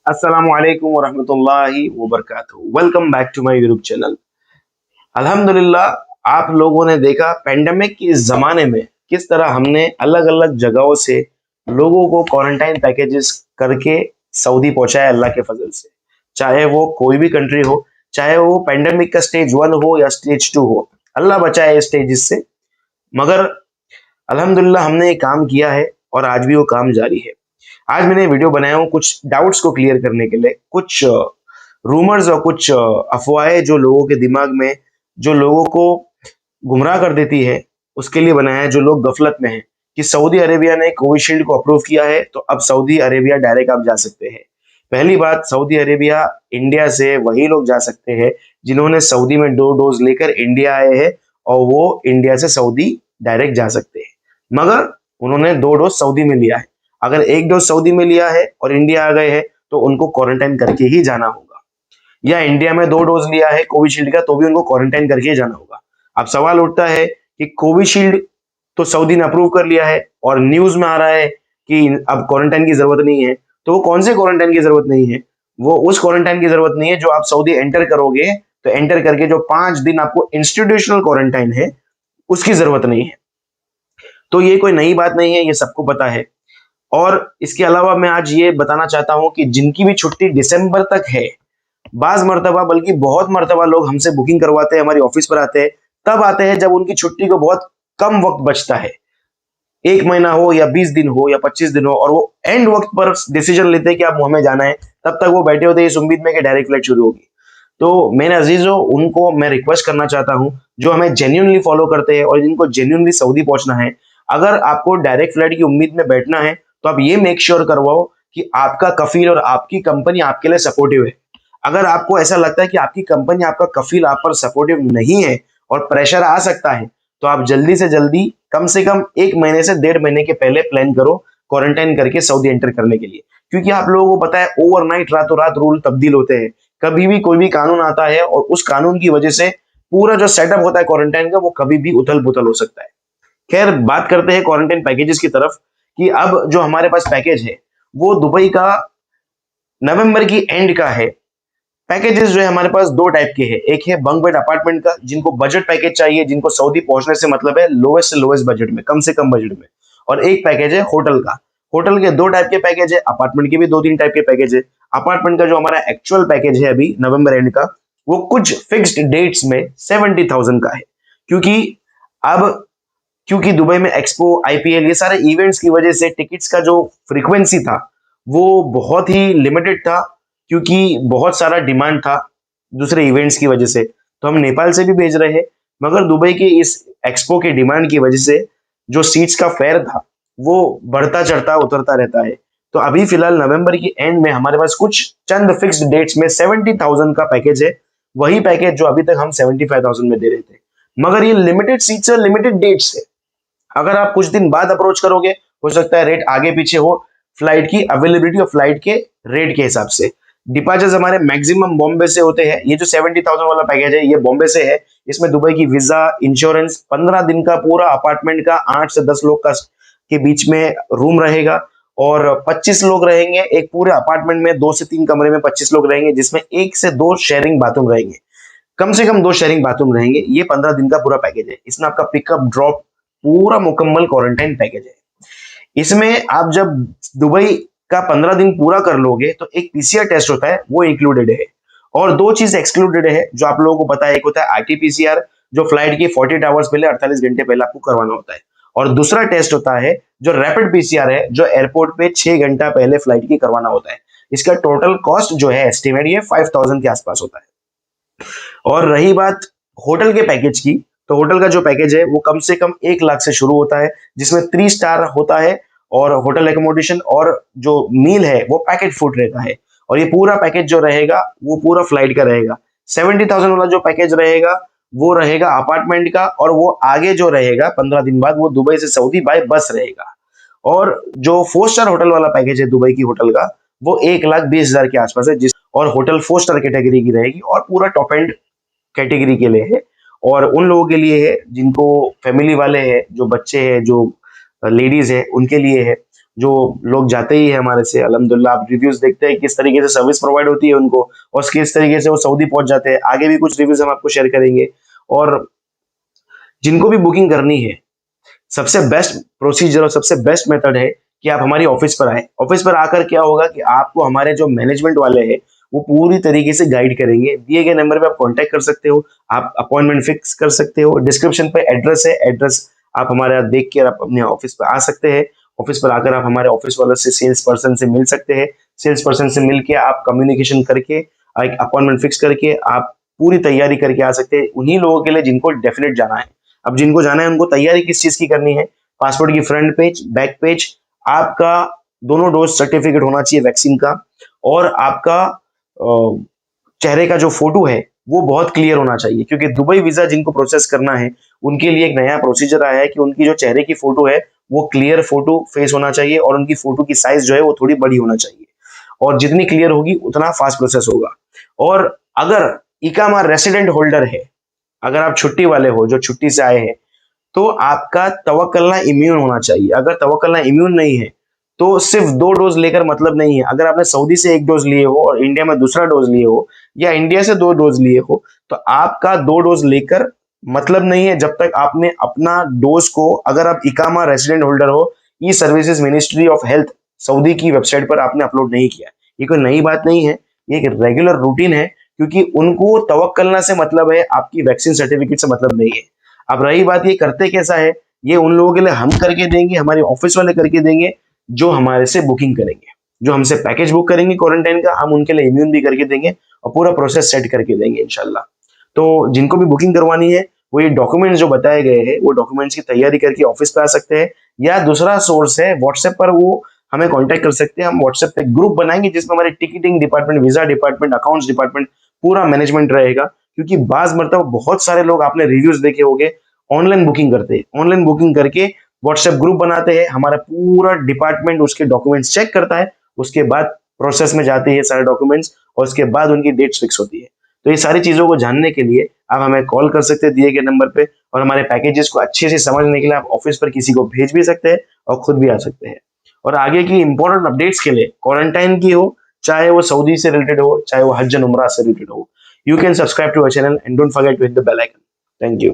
अस्सलामुअलैकुम वरहमतुल्लाहि वबरकातुहू। Welcome back to my YouTube channel. अल्हम्दुलिल्लाह, आप लोगों ने देखा पेंडेमिक के इस जमाने में किस तरह हमने अलग अलग जगहों से लोगों को क्वारंटाइन पैकेजेस करके सऊदी पहुंचाया अल्लाह के फजल से। चाहे वो कोई भी कंट्री हो, चाहे वो पेंडेमिक का स्टेज 1 हो या स्टेज 2 हो, अल्लाह बचाए इस स्टेजेस से। मगर अल्हम्दुलिल्लाह हमने ये काम किया है और आज भी वो काम जारी है। आज मैंने वीडियो बनाया हूँ कुछ डाउट्स को क्लियर करने के लिए, कुछ रूमर्स और कुछ अफवाहें जो लोगों के दिमाग में, जो लोगों को गुमराह कर देती है, उसके लिए बनाया है। जो लोग गफलत में हैं कि सऊदी अरेबिया ने कोविशील्ड को अप्रूव किया है तो अब सऊदी अरेबिया डायरेक्ट आप जा सकते हैं। पहली बात, सऊदी अरेबिया इंडिया से वही लोग जा सकते हैं जिन्होंने सऊदी में 2 डोज लेकर इंडिया आए हैं और वो इंडिया से सऊदी डायरेक्ट जा सकते हैं। मगर उन्होंने 2 डोज सऊदी में लिया है। अगर 1 डोज सऊदी में लिया है और इंडिया आ गए हैं तो उनको क्वारंटाइन करके ही जाना होगा, या इंडिया में 2 डोज लिया है कोविशील्ड का तो भी उनको क्वारंटाइन करके ही जाना होगा। अब सवाल उठता है कि कोविशील्ड तो सऊदी ने अप्रूव कर लिया है और न्यूज में आ रहा है कि अब क्वारंटाइन की जरूरत नहीं है, तो वो कौन से क्वारंटाइन की जरूरत नहीं है? वो उस क्वारंटाइन की जरूरत नहीं है जो आप सऊदी एंटर करोगे तो एंटर करके जो 5 दिन आपको इंस्टीट्यूशनल क्वारंटाइन है उसकी जरूरत नहीं है। तो ये कोई नई बात नहीं है, ये सबको पता है। और इसके अलावा मैं आज ये बताना चाहता हूं कि जिनकी भी छुट्टी दिसंबर तक है, बाज मर्तबा बल्कि बहुत मर्तबा लोग हमसे बुकिंग करवाते हैं, हमारी ऑफिस पर आते हैं, तब आते हैं जब उनकी छुट्टी को बहुत कम वक्त बचता है, 1 महीना हो या 20 दिन हो या 25 दिन हो, और वो एंड वक्त पर डिसीजन लेते हैं कि आप हमें जाना है। तब तक वो बैठे होते हैं इस उम्मीद में कि डायरेक्ट फ्लाइट शुरू होगी। तो मेरे अजीजों, उनको मैं रिक्वेस्ट करना चाहता हूं जो हमें जेन्युइनली फॉलो करते हैं और जिनको जेन्युइनली सऊदी पहुंचना है, अगर आपको डायरेक्ट फ्लाइट की उम्मीद में बैठना है तो आप ये मेक श्योर करवाओ कि आपका कफील और आपकी कंपनी आपके लिए सपोर्टिव है। अगर आपको ऐसा लगता है कि आपकी कंपनी, आपका कफील आप पर सपोर्टिव नहीं है और प्रेशर आ सकता है, तो आप जल्दी से जल्दी कम से कम 1 महीने से 1.5 महीने के पहले प्लान करो क्वारंटाइन करके सऊदी एंटर करने के लिए। क्योंकि आप लोगों को पता है ओवरनाइट, रातों रात रूल तब्दील होते हैं। कभी भी कोई भी कानून आता है और उस कानून की वजह से पूरा जो सेटअप होता है क्वारंटाइन का वो कभी भी उथल पुथल हो सकता है। खैर, बात करते हैं क्वारंटाइन पैकेजेस की तरफ कि अब जो हमारे पास पैकेज है वो दुबई का नवंबर की एंड का है। पैकेजेस जो है हमारे पास 2 टाइप के हैं। एक है बंक बेड अपार्टमेंट का, जिनको बजट पैकेज चाहिए, जिनको सऊदी पहुंचने से मतलब है लोएस्ट से लोएस्ट बजट में, कम से कम बजट में। और एक पैकेज है होटल का। होटल के 2 टाइप के पैकेज है, अपार्टमेंट के भी 2-3 टाइप के पैकेज है। अपार्टमेंट का जो हमारा एक्चुअल पैकेज है अभी नवंबर एंड का, वो कुछ फिक्स्ड डेट्स में 70,000 का है। क्योंकि अब क्योंकि दुबई में एक्सपो, आईपीएल, ये सारे इवेंट्स की वजह से टिकट्स का जो फ्रीक्वेंसी था वो बहुत ही लिमिटेड था, क्योंकि बहुत सारा डिमांड था दूसरे इवेंट्स की वजह से। तो हम नेपाल से भी भेज रहे हैं, मगर दुबई के इस एक्सपो के डिमांड की वजह से जो सीट्स का फेयर था वो बढ़ता चढ़ता उतरता रहता है। तो अभी फिलहाल नवंबर की एंड में हमारे पास कुछ चंद फिक्स्ड डेट्स में 70,000 का पैकेज है। वही पैकेज जो अभी तक हम 75,000 में दे रहे थे, मगर ये लिमिटेड सीट्स और लिमिटेड डेट्स है। अगर आप कुछ दिन बाद अप्रोच करोगे, हो सकता है रेट आगे पीछे हो, फ्लाइट की अवेलेबिलिटी और फ्लाइट के रेट के हिसाब से। डिपार्चर्स हमारे मैक्सिमम बॉम्बे से होते हैं। ये जो 70,000 वाला पैकेज है ये बॉम्बे से है। इसमें दुबई की वीजा, इंश्योरेंस, 15 दिन का पूरा अपार्टमेंट का 8 से 10 लोग का के बीच में रूम रहेगा, और 25 लोग रहेंगे एक पूरे अपार्टमेंट में। 2 से 3 कमरे में 25 लोग रहेंगे, जिसमें 1 से 2 शेयरिंग बाथरूम रहेंगे, कम से कम 2 शेयरिंग बाथरूम रहेंगे। ये 15 दिन का पूरा पैकेज है। इसमें आपका पिकअप ड्रॉप पूरा मुकम्मल क्वारंटाइन पैकेज है। इसमें आप जब दुबई का 15 दिन पूरा कर लोगे तो एक पीसीआर टेस्ट होता है, वो इंक्लूडेड है। और 2 चीज एक्सक्लूडेड है जो आप लोगों को पता है। एक होता है आरटीपीसीआर, जो फ्लाइट के 48 आवर्स पहले, 48 घंटे पहले आपको करवाना होता है। और दूसरा टेस्ट होता है जो रैपिड पीसीआर है, जो एयरपोर्ट पे 6 घंटा पहले फ्लाइट की करवाना होता है। इसका टोटल कॉस्ट जो है एस्टिमेट, ये 5,000 के आसपास होता है। और रही बात होटल के पैकेज की, तो होटल का जो पैकेज है वो कम से कम 1 लाख से शुरू होता है, जिसमें 3 स्टार होता है और होटल एकोमोडेशन, और जो मील है वो पैकेज फूड रहता है। और ये पूरा पैकेज जो रहेगा वो पूरा फ्लाइट का रहेगा। 70,000 वाला जो पैकेज रहेगा वो रहेगा अपार्टमेंट का, और वो आगे जो रहेगा 15 दिन बाद वो दुबई से सऊदी बाय बस रहेगा। और जो 4 स्टार होटल वाला पैकेज है दुबई की होटल का, वो 1,20,000 के आसपास है, जिस और होटल 4 स्टार कैटेगरी की रहेगी और पूरा टॉप एंड कैटेगरी के लिए है। और उन लोगों के लिए है जिनको फैमिली वाले हैं, जो बच्चे हैं, जो लेडीज है, उनके लिए है। जो लोग जाते ही है हमारे से, अल्हम्दुलिल्लाह आप रिव्यूज देखते हैं किस तरीके से सर्विस प्रोवाइड होती है उनको और किस तरीके से वो सऊदी पहुंच जाते हैं। आगे भी कुछ रिव्यूज हम आपको शेयर करेंगे। और जिनको भी बुकिंग करनी है, सबसे बेस्ट प्रोसीजर और सबसे बेस्ट मेथड है कि आप हमारी ऑफिस पर आए। ऑफिस पर आकर क्या होगा कि आपको हमारे जो मैनेजमेंट वाले हैं वो पूरी तरीके से गाइड करेंगे। दिए गए नंबर पे आप कांटेक्ट कर सकते हो, आप अपॉइंटमेंट फिक्स कर सकते हो। डिस्क्रिप्शन पे एड्रेस है, एड्रेस आप हमारा देख के आप अपने ऑफिस पर आ सकते हैं। ऑफिस पर आकर आप हमारे ऑफिस वालों से, सेल्स पर्सन से मिल सकते हैं। सेल्स पर्सन से मिल के आप कम्युनिकेशन करके एक अपॉइंटमेंट फिक्स करके आप पूरी तैयारी करके आ सकते हैं। उन्हीं लोगों के लिए जिनको डेफिनेट जाना है। अब जिनको जाना है उनको तैयारी किस चीज की करनी है? पासपोर्ट की फ्रंट पेज, बैक पेज, आपका दोनों डोज सर्टिफिकेट होना चाहिए वैक्सीन का, और आपका चेहरे का जो फोटो है वो बहुत क्लियर होना चाहिए, क्योंकि दुबई वीजा जिनको प्रोसेस करना है उनके लिए एक नया प्रोसीजर आया है कि उनकी जो चेहरे की फोटो है वो क्लियर फोटो फेस होना चाहिए और उनकी फोटो की साइज जो है वो थोड़ी बड़ी होना चाहिए, और जितनी क्लियर होगी उतना फास्ट प्रोसेस होगा। और अगर इकामा रेसिडेंट होल्डर है, अगर आप छुट्टी वाले हो जो छुट्टी से आए हैं, तो आपका तवक्कलना इम्यून होना चाहिए। अगर तवक्कलना इम्यून नहीं है तो सिर्फ 2 डोज लेकर मतलब नहीं है। अगर आपने सऊदी से 1 डोज लिए हो और इंडिया में दूसरा डोज लिए हो, या इंडिया से 2 डोज लिए हो, तो आपका 2 डोज लेकर मतलब नहीं है जब तक आपने अपना डोज को, अगर आप इकामा रेसिडेंट होल्डर हो, e services ministry of health Saudi की वेबसाइट पर आपने अपलोड नहीं किया। ये कोई नई बात नहीं है, ये एक रेगुलर रूटीन है, क्योंकि उनको तवक्कलना से मतलब है, आपकी वैक्सीन सर्टिफिकेट से मतलब नहीं है। अब रही बात ये करते कैसा है, ये उन लोगों के लिए हम करके देंगे, हमारे ऑफिस वाले करके देंगे जो हमारे से बुकिंग करेंगे, जो हमसे पैकेज बुक करेंगे क्वारंटाइन का, हम उनके लिए इम्यून भी करके देंगे और पूरा प्रोसेस सेट करके देंगे इंशाल्लाह। तो जिनको भी बुकिंग करवानी है वो ये डॉक्यूमेंट्स जो बताए गए हैं वो डॉक्यूमेंट्स की तैयारी करके ऑफिस पे आ सकते हैं, या दूसरा सोर्स है व्हाट्सएप पर, वो हमें कांटेक्ट कर सकते हैं। हम व्हाट्सएप पे ग्रुप बनाएंगे जिसमें हमारे ticketing department, visa department, accounts department, पूरा मैनेजमेंट रहेगा। क्योंकि बाज मरतबा बहुत सारे लोग, आपने रिव्यूज देखे होंगे, ऑनलाइन बुकिंग करते हैं। ऑनलाइन बुकिंग करके व्हाट्सएप ग्रुप बनाते हैं, हमारा पूरा डिपार्टमेंट उसके डॉक्यूमेंट्स चेक करता है, उसके बाद प्रोसेस में जाते हैं सारे डॉक्यूमेंट्स, और उसके बाद उनकी डेट्स फिक्स होती है। तो ये सारी चीजों को जानने के लिए आप हमें कॉल कर सकते हैं दिए गए नंबर पे, और हमारे पैकेजेस को अच्छे से समझने के लिए आप ऑफिस पर किसी को भेज भी सकते हैं और खुद भी आ सकते हैं। और आगे की इंपॉर्टेंट अपडेट्स के लिए, क्वारंटाइन की हो, चाहे वो सऊदी से रिलेटेड हो, चाहे वो हज एंड उमरा से रिलेटेड हो, you can subscribe to our channel and don't forget to hit the bell icon. Thank you.